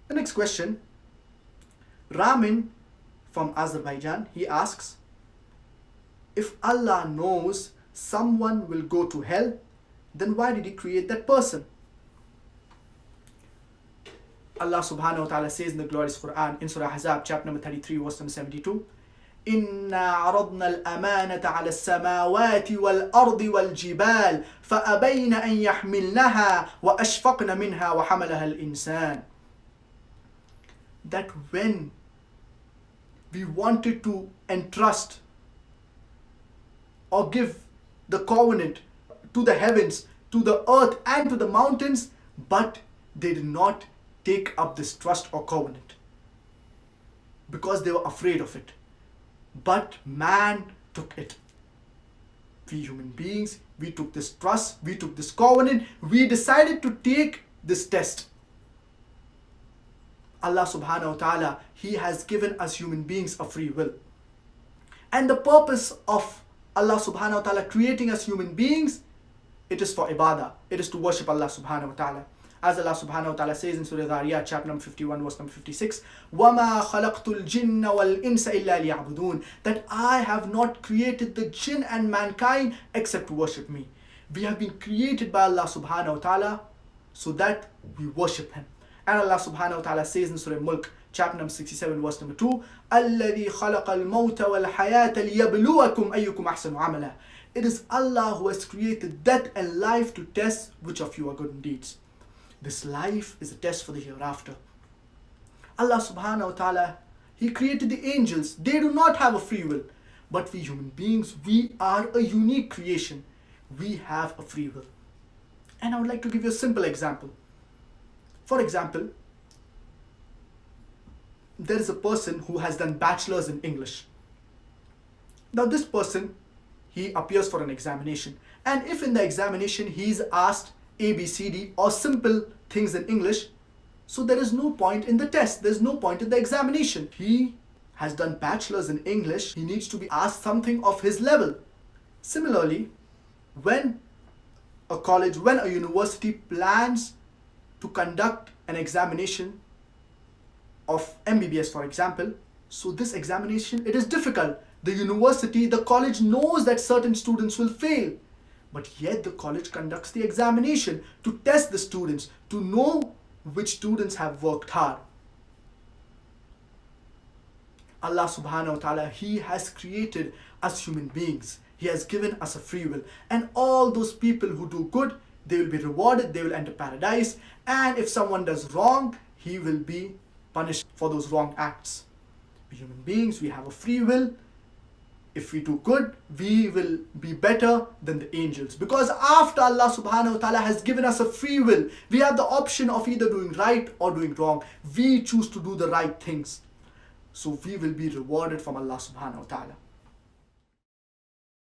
The next question, Ramin from Azerbaijan, he asks, if Allah knows someone will go to hell, then why did He create that person? Allah subhanahu wa ta'ala says in the glorious Quran, in Surah Ahzab, chapter number 33, verse number 72, إِنَّا عَرَضْنَا الْأَمَانَةَ عَلَى السَّمَاوَاتِ وَالْأَرْضِ وَالْجِبَالِ فَأَبَيْنَ أَن يَحْمِلْنَهَا وَأَشْفَقْنَ مِنْهَا وَحَمَلَهَا الْإِنسَانِ. That when we wanted to entrust or give the covenant to the heavens, to the earth and to the mountains, but they did not take up this trust or covenant because they were afraid of it. But man took it. We human beings, we took this trust, we took this covenant, we decided to take this test. Allah subhanahu wa ta'ala, He has given us human beings a free will. And the purpose of Allah subhanahu wa ta'ala creating us human beings, it is for ibadah. It is to worship Allah subhanahu wa ta'ala. As Allah subhanahu wa ta'ala says in Surah Dhariyat, chapter number 51, verse number 56, وَمَا خَلَقْتُ الْجِنَّ وَالْإِنسَ إِلَّا لِيَعْبُدُونَ, that I have not created the jinn and mankind except to worship me. We have been created by Allah subhanahu wa ta'ala so that we worship Him. And Allah subhanahu wa ta'ala says in Surah Mulk, chapter number 67, verse number 2, الَّذِي خَلَقَ الْمَوْتَ وَالْحَيَاةَ لِيَبْلُوَكُمْ أَيُّكُمْ أَحْسَنُ عَمَلًا. It is Allah who has created death and life to test which of you are good in deeds. This life is a test for the hereafter. Allah subhanahu wa ta'ala, He created the angels. They do not have a free will. But we human beings, we are a unique creation. We have a free will. And I would like to give you a simple example. For example, there is a person who has done bachelor's in English. Now this person, he appears for an examination. And if in the examination he is asked A, B, C, D or simple things in English, so there is no point in the test. There is no point in the examination. He has done bachelor's in English. He needs to be asked something of his level. Similarly, when a college, when a university plans to conduct an examination of MBBS, for example, so this examination, it is difficult. The university, the college knows that certain students will fail. But yet the college conducts the examination to test the students, to know which students have worked hard. Allah subhanahu wa ta'ala, He has created us human beings. He has given us a free will. And all those people who do good, they will be rewarded, they will enter paradise. And if someone does wrong, he will be punished for those wrong acts. We human beings, we have a free will. If we do good, we will be better than the angels. Because after Allah subhanahu wa ta'ala has given us a free will, we have the option of either doing right or doing wrong. We choose to do the right things. So we will be rewarded from Allah subhanahu wa ta'ala.